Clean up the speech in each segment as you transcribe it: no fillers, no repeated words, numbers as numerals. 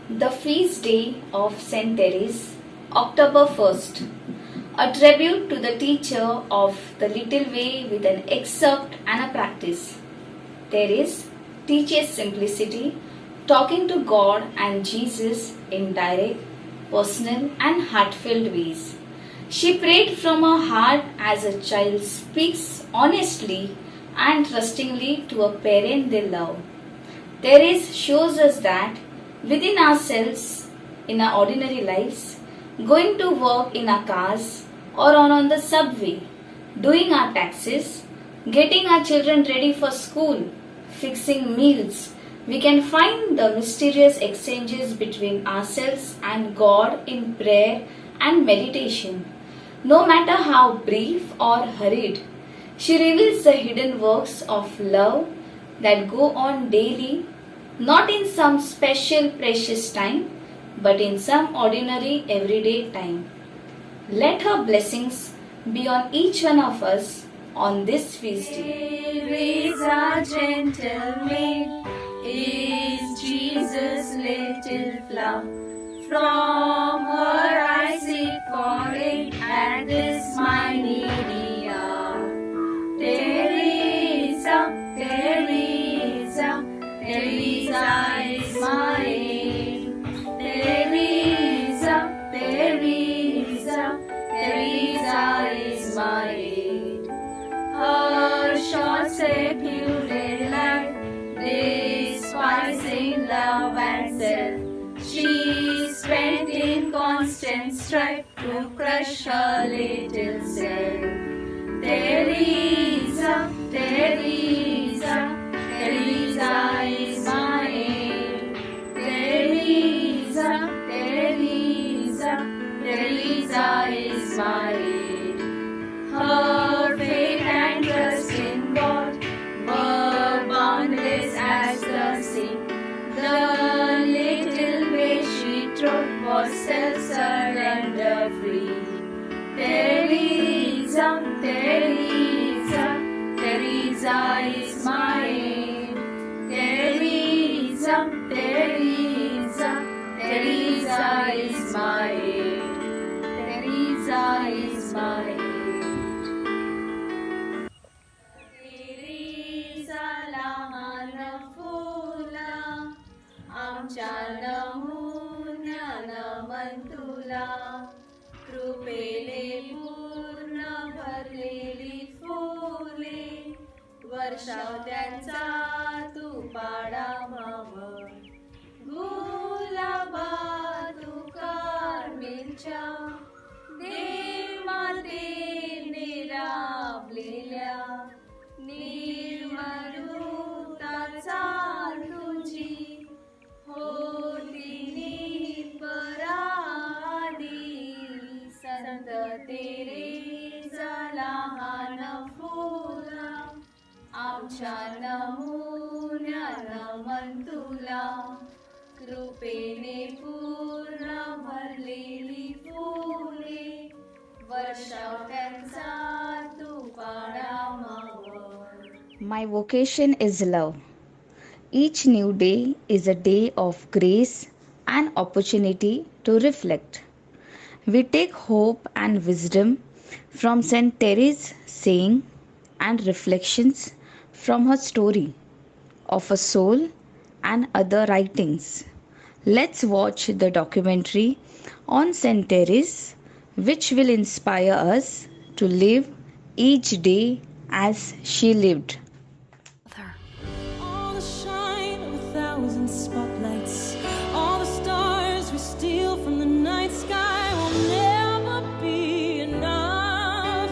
The feast day of Saint Therese, October 1st. A tribute to the teacher of the little way with an excerpt and a practice. Therese teaches simplicity, talking to God and Jesus in direct, personal, and heartfelt ways. She prayed from her heart as a child speaks honestly and trustingly to a parent they love. Therese shows us that within ourselves, in our ordinary lives, going to work in our cars or on the subway, doing our taxes, getting our children ready for school, fixing meals, we can find the mysterious exchanges between ourselves and God in prayer and meditation. No matter how brief or hurried, she reveals the hidden works of love that go on daily, not in some special precious time, but in some ordinary everyday time. Let her blessings be on each one of us on this feast day. Theresa, gentle maid, is Jesus' little flower. From her I seek for aid at this my needy hour. Theresa, Theresa, Theresa is my aid. Theresa, Theresa, Theresa is my aid. Her short secluded life, despising love and self, she spent in constant strife to crush her little self. Theresa, Theresa, Theresa is my aid. Theresa, Theresa, Theresa is my aid. Her faith and trust in God were boundless as the sea. The little way she trod was self-surrender free. Theresa, Theresa, Theresa is my aid. Theresa, Theresa, Theresa is my aid. Theresa is my aid. Theresa लहान फुला, आमच्या नमुन्यानं मन तुला. कृपेने पूर्ण भरलेली फुले, वर्षाव त्यांचा तू पाडामाव. गुलाबा तू कार्मेलच्या, देव मातेने राबलेल्या. निर्मरुताचा तुझी होती परादी. संत तेरेसा लहान फुला, आमच्या नमुन्यानं मन तुला. कृपेने पूर्ण भरलेली फुले, वर्षाव त्यांचा तू पाडामाव. My vocation is love. Each new day is a day of grace and opportunity to reflect. We take hope and wisdom from Saint Therese's saying and reflections from her story of a soul and other writings. Let's watch the documentary on Saint Therese, which will inspire us to live each day as she lived. All the shine of 1,000 spotlights, all the stars we steal from the night sky will never be enough,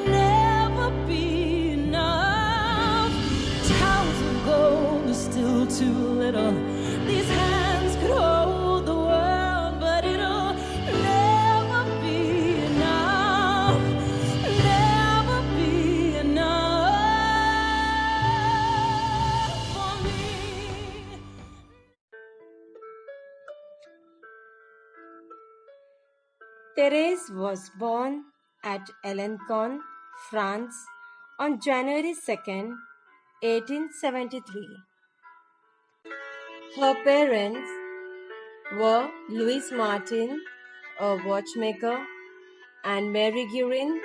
never be enough. Towers of gold are still too little. These hands could hold the world, but it'll never be enough, never be enough for me. Therese was born at Alencon, France on January 2nd, 1873. Her parents were Louis Martin, a watchmaker, and Mary Guerin,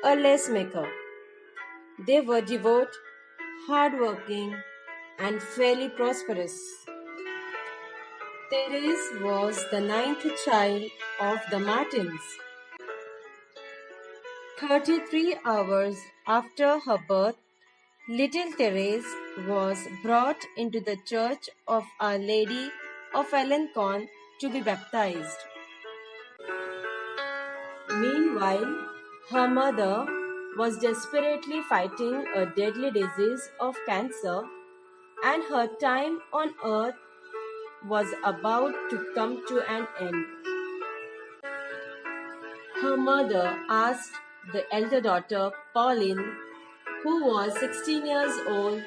a lace maker. They were devout, hardworking, and fairly prosperous. Therese was the ninth child of the Martins. 33 hours after her birth, little Therese was brought into the Church of Our Lady of Alencon to be baptized. Meanwhile, her mother was desperately fighting a deadly disease of cancer, and her time on earth was about to come to an end. Her mother asked the elder daughter, Pauline, who was 16 years old,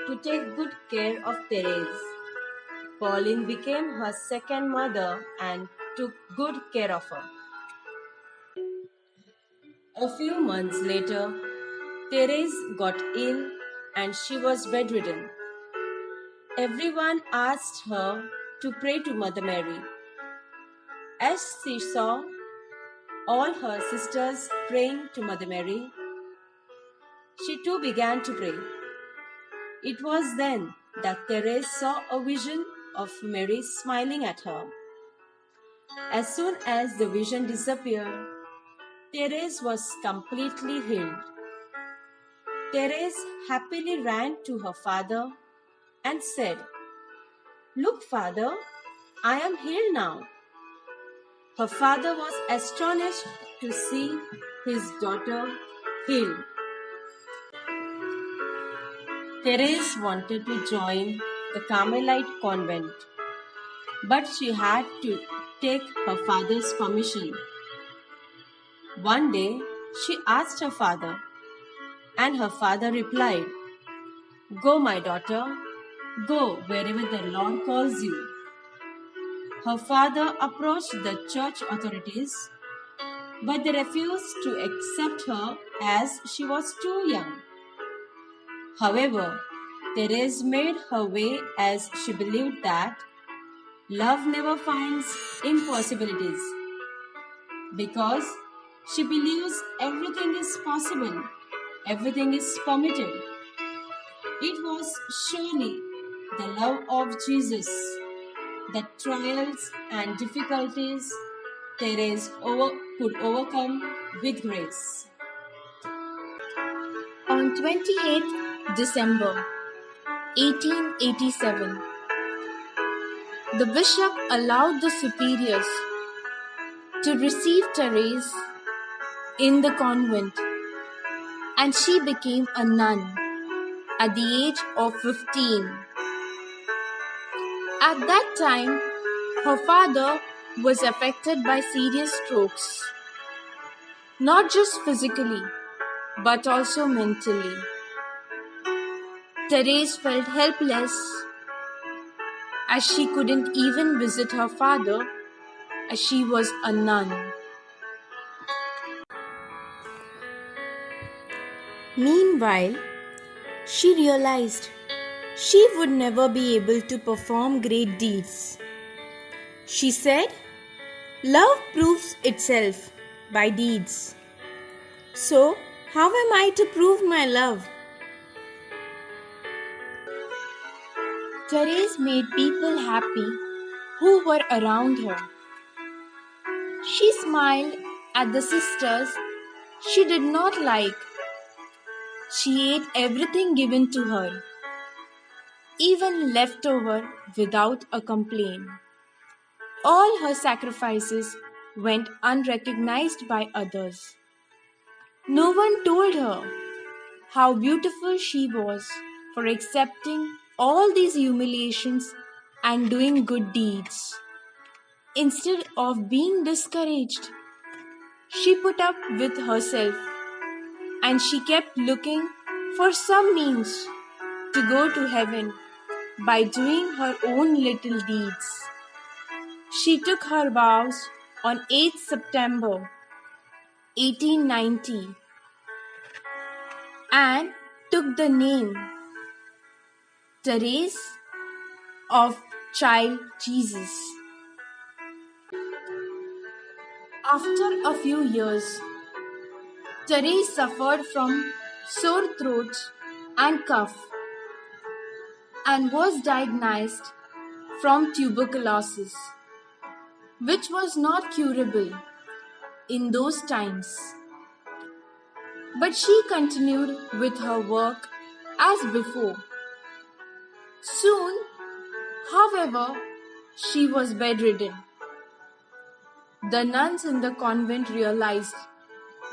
to take good care of Therese. Pauline became her second mother and took good care of her. A few months later, Therese got ill and she was bedridden. Everyone asked her to pray to Mother Mary. As she saw all her sisters praying to Mother Mary, she too began to pray. It was then that Therese saw a vision of Mary smiling at her. As soon as the vision disappeared, Therese was completely healed. Therese happily ran to her father and said, "Look, father, I am healed now." Her father was astonished to see his daughter healed. Therese wanted to join the Carmelite convent, but she had to take her father's permission. One day, she asked her father, and her father replied, "Go, my daughter, go wherever the Lord calls you." Her father approached the church authorities, but they refused to accept her as she was too young. However, Therese made her way as she believed that love never finds impossibilities. Because she believes everything is possible, everything is permitted. It was surely the love of Jesus that trials and difficulties Therese could overcome with grace. On 28th December 1887, the bishop allowed the superiors to receive Therese in the convent, and she became a nun at the age of 15. At that time, her father was affected by serious strokes, not just physically, but also mentally. Therese felt helpless as she couldn't even visit her father as she was a nun. Meanwhile, she realized she would never be able to perform great deeds. She said, "Love proves itself by deeds. So, how am I to prove my love?" Therese made people happy who were around her. She smiled at the sisters she did not like. She ate everything given to her, even leftover, without a complaint. All her sacrifices went unrecognized by others. No one told her how beautiful she was for accepting all these humiliations and doing good deeds. Instead of being discouraged, she put up with herself, and she kept looking for some means to go to heaven by doing her own little deeds. She took her vows on 8th September 1890 and took the name Therese of Child Jesus. After a few years, Therese suffered from sore throat and cough and was diagnosed from tuberculosis, which was not curable in those times. But she continued with her work as before. Soon, however, she was bedridden. The nuns in the convent realized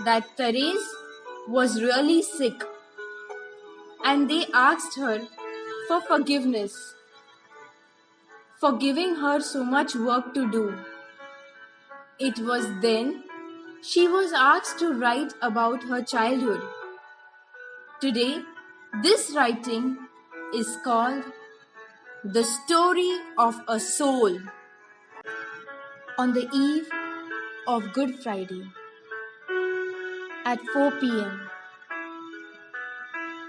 that Therese was really sick, and they asked her for forgiveness for giving her so much work to do. It was then she was asked to write about her childhood. Today, this writing is called The Story of a Soul. On the eve of Good Friday, at 4 p.m.,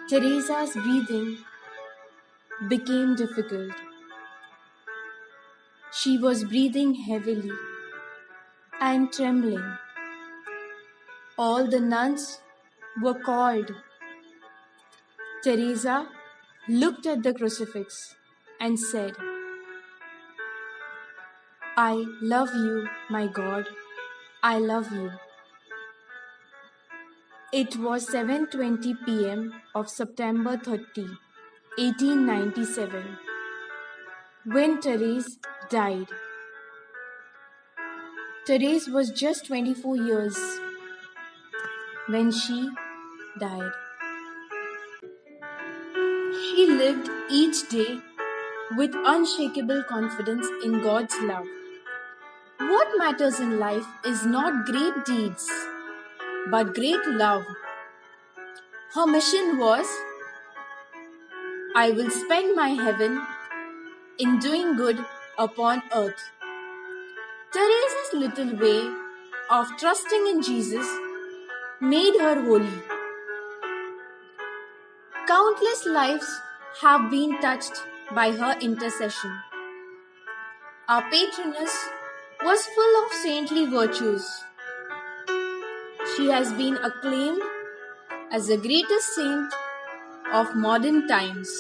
Teresa's breathing became difficult. She was breathing heavily and trembling. All the nuns were called. Teresa looked at the crucifix and said, "I love you, my God, I love you." It was 7:20 p.m. of September 30, 1897, when Therese died. Therese was just 24 years when she died. She lived each day with unshakable confidence in God's love. What matters in life is not great deeds, but great love. Her mission was, "I will spend my heaven in doing good upon earth." Therese's little way of trusting in Jesus made her holy. Countless lives have been touched by her intercession. Our patroness was full of saintly virtues. She has been acclaimed as the greatest saint of modern times.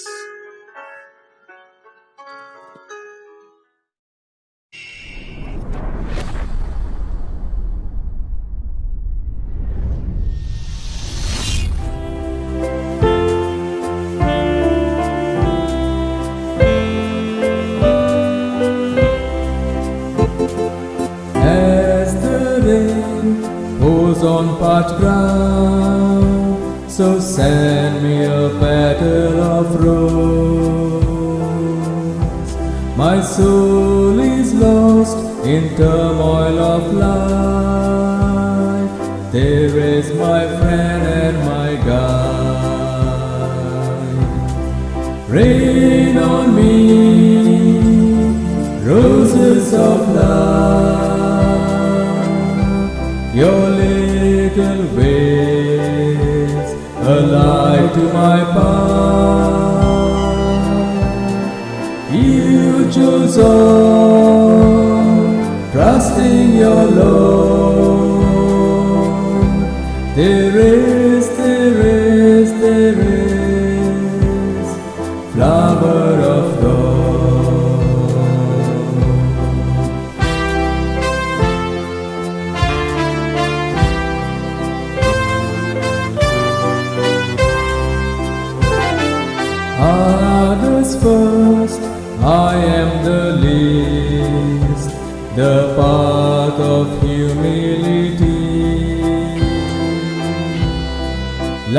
As the rain pours on parched ground, so send me a petal of rose. My soul is lost in turmoil of life. There is my friend and my guide. Rain on me, roses of love, your little ways, a light to my path. You chose on, trusting your Lord. There is flower of God. Others first, I am the least, the path of humility.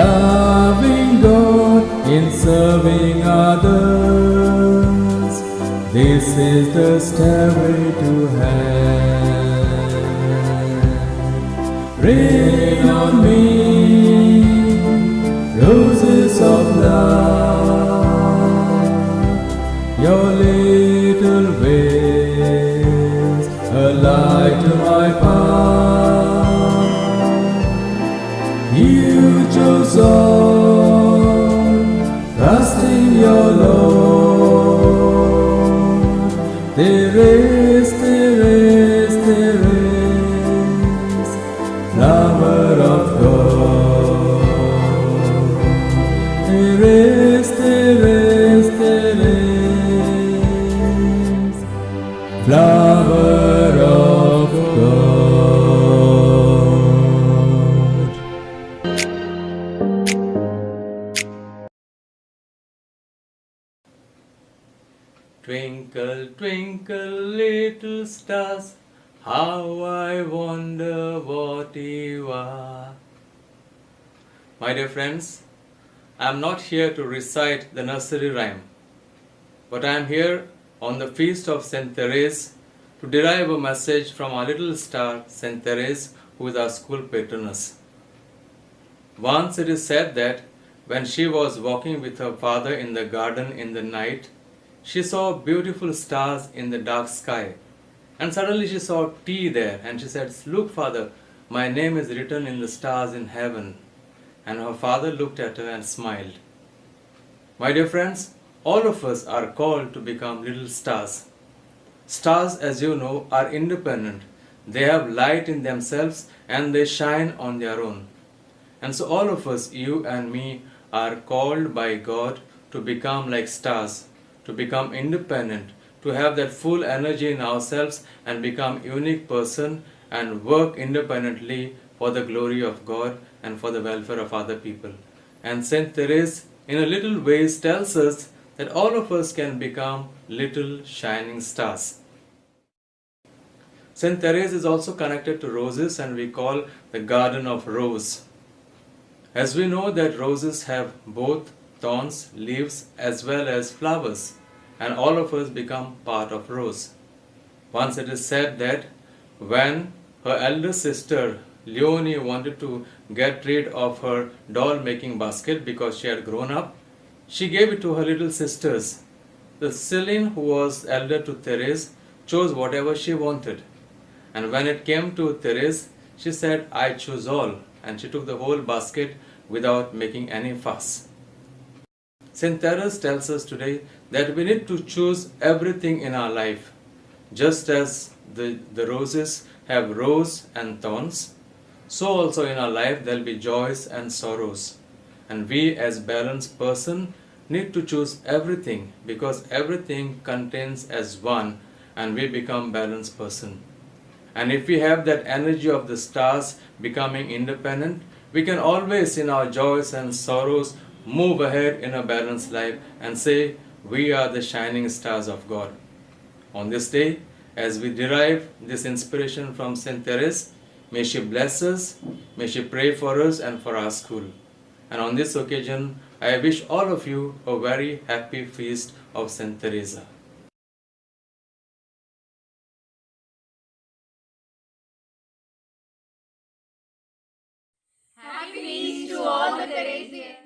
Loving God in serving others, this is the stairway to heaven. Rain on me, roses of love, your little ways, a light to my path. You chose on, trusting your Lord. There is flower of God. Twinkle, twinkle, little stars, how I wonder what you are. My dear friends, I am not here to recite the nursery rhyme, but I am here on the feast of Saint Therese to derive a message from our little star, Saint Therese, who is our school patroness. Once it is said that when she was walking with her father in the garden in the night, she saw beautiful stars in the dark sky. And suddenly she saw T there and she said, "Look, father, my name is written in the stars in heaven." And her father looked at her and smiled. My dear friends, all of us are called to become little stars. Stars, as you know, are independent. They have light in themselves and they shine on their own. And so all of us, you and me, are called by God to become like stars, to become independent, to have that full energy in ourselves and become unique person and work independently for the glory of God and for the welfare of other people. And Saint Therese, in a little ways, tells us that all of us can become little shining stars. Saint Therese is also connected to roses and we call the garden of rose. As we know that roses have both thorns, leaves as well as flowers, and all of us become part of rose. Once it is said that when her elder sister Leonie wanted to get rid of her doll making basket because she had grown up, she gave it to her little sisters. The Celine, who was elder to Therese, chose whatever she wanted. And when it came to Therese, she said, "I choose all." And she took the whole basket without making any fuss. Saint Therese tells us today that we need to choose everything in our life. Just as the roses have rose and thorns, so also in our life there will be joys and sorrows. And we as balanced person need to choose everything because everything contains as one and we become balanced person. And if we have that energy of the stars becoming independent, we can always in our joys and sorrows move ahead in a balanced life and say, we are the shining stars of God. On this day, as we derive this inspiration from Saint Therese, may she bless us, may she pray for us and for our school. And on this occasion, I wish all of you a very happy feast of Saint Theresa. Happy feast to all the Theresians.